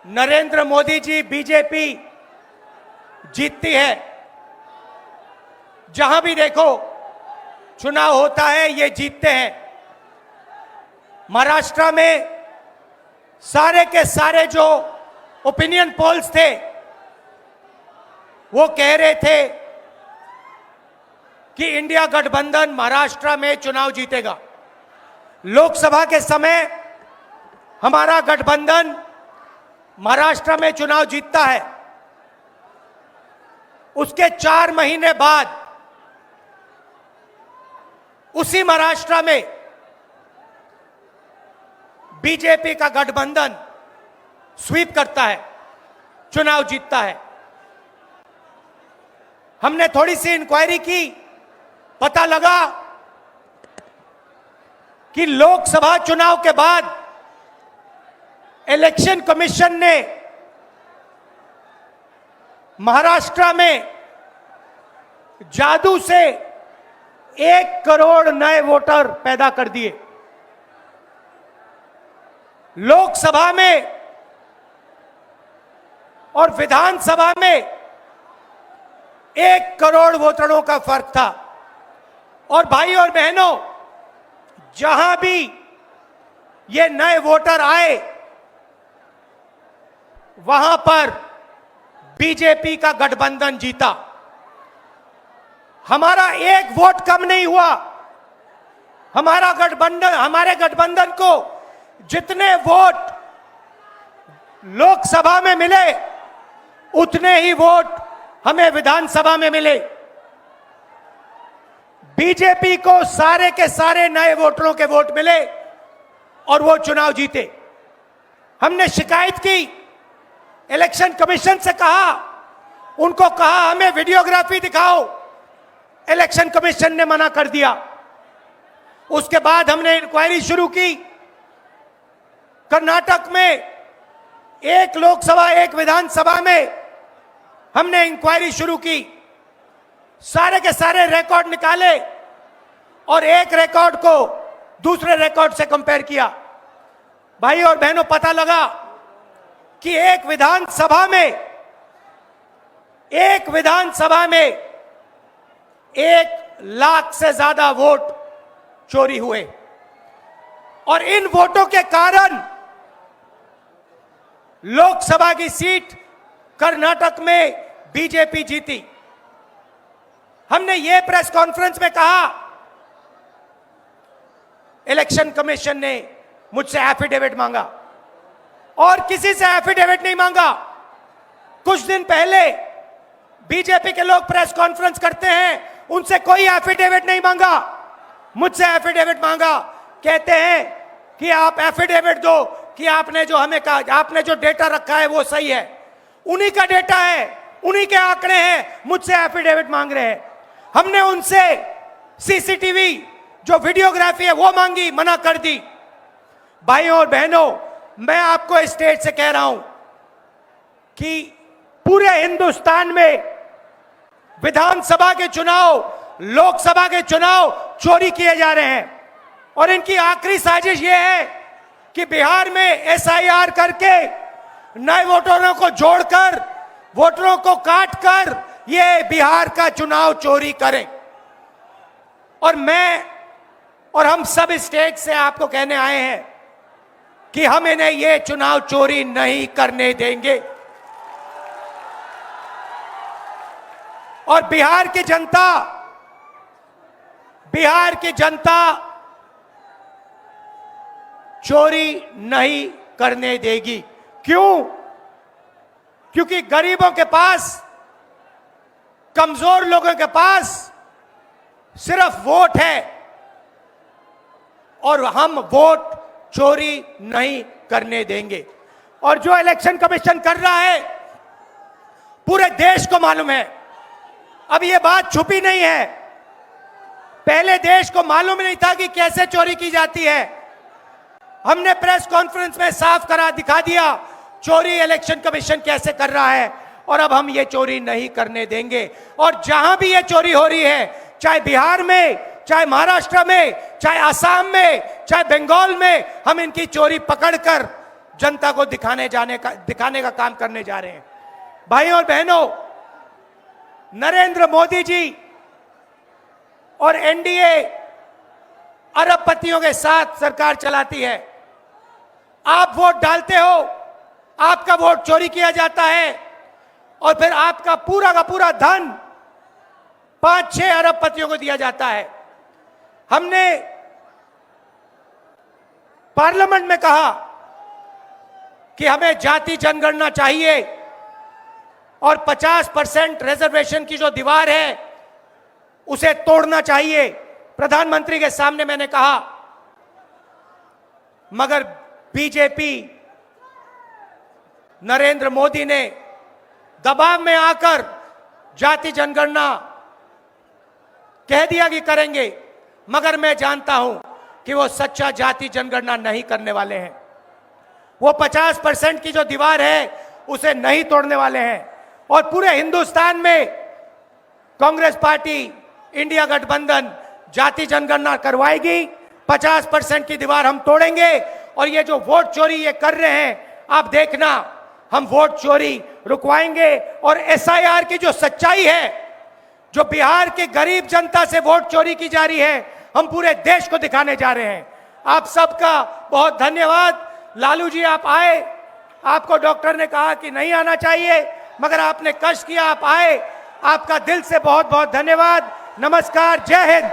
Narendra Modi ji BJP जीतती है। जहां भी देखो चुनाव होता है ये जीतते हैं। महाराष्ट्र में सारे के सारे जो ओपिनियन पोल्स थे वो कह रहे थे कि इंडिया गठबंधन महाराष्ट्र में चुनाव जीतेगा। लोकसभा के समय हमारा गठबंधन महाराष्ट्र में चुनाव जीतता है। उसके 4 महीने बाद उसी महाराष्ट्र में बीजेपी का गठबंधन स्वीप करता है, चुनाव जीतता है। हमने थोड़ी सी इंक्वायरी की, पता लगा कि लोकसभा चुनाव के बाद इलेक्शन कमीशन ने महाराष्ट्र में जादू से 1 करोड़ नए वोटर पैदा कर दिए। लोकसभा में और विधानसभा में 1 करोड़ वोटरों का फर्क था। और भाई और बहनों, जहां भी ये नए वोटर आए वहां पर बीजेपी का गठबंधन जीता। हमारा 1 वोट कम नहीं हुआ। हमारे गठबंधन को जितने वोट लोकसभा में मिले उतने ही वोट हमें विधानसभा में मिले। बीजेपी को सारे के सारे नए वोटरों के वोट मिले और वो चुनाव जीते। हमने शिकायत की, इलेक्शन कमीशन से कहा, उनको कहा हमें वीडियोग्राफी दिखाओ। इलेक्शन कमीशन ने मना कर दिया। उसके बाद हमने इंक्वायरी शुरू की। कर्नाटक में 1 लोकसभा 1 विधानसभा में हमने इंक्वायरी शुरू की। सारे के सारे रिकॉर्ड निकाले और एक रिकॉर्ड को दूसरे रिकॉर्ड से कंपेयर किया। भाई और बहनों, पता लगा कि एक विधानसभा में 1 लाख से ज्यादा वोट चोरी हुए। और इन वोटों के कारण लोकसभा की सीट कर्नाटक में बीजेपी जीती। हमने ये प्रेस कॉन्फ्रेंस में कहा, इलेक्शन कमीशन ने मुझसे एफिडेविट मांगा और किसी से एफिडेविट नहीं मांगा। कुछ दिन पहले बीजेपी के लोग प्रेस कॉन्फ्रेंस करते हैं, उनसे कोई एफिडेविट नहीं मांगा, मुझसे एफिडेविट मांगा। कहते हैं कि आप एफिडेविट दो कि आपने जो हमें कहा, आपने जो डेटा रखा है वो सही है। उन्हीं का डेटा है, उन्हीं के आंकड़े हैं, मुझसे एफिडेविट मांग रहे हैं। हमने उनसे सीसीटीवी जो वीडियोग्राफी है वो मांगी, मना कर दी। भाइयों और बहनों, मैं आपको इस स्टेज से कह रहा हूं कि पूरे हिंदुस्तान में विधानसभा के चुनाव, लोकसभा के चुनाव चोरी किए जा रहे हैं। और इनकी आखिरी साजिश यह है कि बिहार में एसआईआर करके नए वोटरों को जोड़कर, वोटरों को काटकर ये बिहार का चुनाव चोरी करें। और मैं और हम सब स्टेज से आपको कहने आए हैं कि हम इन्हें ये चुनाव चोरी नहीं करने देंगे। और बिहार की जनता चोरी नहीं करने देगी। क्यों? क्योंकि गरीबों के पास, कमजोर लोगों के पास सिर्फ वोट है और हम वोट चोरी नहीं करने देंगे। और जो इलेक्शन कमीशन कर रहा है पूरे देश को मालूम है। अब ये बात छुपी नहीं है। पहले देश को मालूम नहीं था कि कैसे चोरी की जाती है। हमने प्रेस कॉन्फ्रेंस में साफ करा दिखा दिया चोरी इलेक्शन कमीशन कैसे कर रहा है। और अब हम ये चोरी नहीं करने देंगे। और जहां भी ये चोरी हो रही है, चाहे बिहार में, चाहे महाराष्ट्र में, चाहे असम में, चाहे बंगाल में, हम इनकी चोरी पकड़कर जनता को दिखाने का काम करने जा रहे हैं। भाइयों और बहनों, नरेंद्र मोदी जी और एनडीए अरबपतियों के साथ सरकार चलाती है। आप वोट डालते हो, आपका वोट चोरी किया जाता है और फिर आपका पूरा का पूरा धन 5-6 अरबपतियों को दिया जाता है। हमने पार्लियामेंट में कहा कि हमें जाति जनगणना चाहिए और 50% रिजर्वेशन की जो दीवार है उसे तोड़ना चाहिए। प्रधानमंत्री के सामने मैंने कहा, मगर बीजेपी नरेंद्र मोदी ने दबाव में आकर जाति जनगणना कह दिया कि करेंगे, मगर मैं जानता हूं कि वो सच्चा जाति जनगणना नहीं करने वाले हैं। वो 50% की जो दीवार है उसे नहीं तोड़ने वाले हैं और पूरे हिंदुस्तान में कांग्रेस पार्टी, इंडिया गठबंधन जाति जनगणना करवाएगी। 50% की दीवार हम तोड़ेंगे और ये जो वोट चोरी ये कर रहे हैं, आप देखना, हम वोट चोरी रुकवाएंगे और एसआईआर की जो सच्चाई है, जो बिहार की गरीब जनता से वोट चोरी की जा रही है, हम पूरे देश को दिखाने जा रहे हैं। आप सबका बहुत धन्यवाद। लालू जी, आप आए, आपको डॉक्टर ने कहा कि नहीं आना चाहिए, मगर आपने कष्ट किया, आप आए। आपका दिल से बहुत बहुत धन्यवाद। नमस्कार, जय हिंद।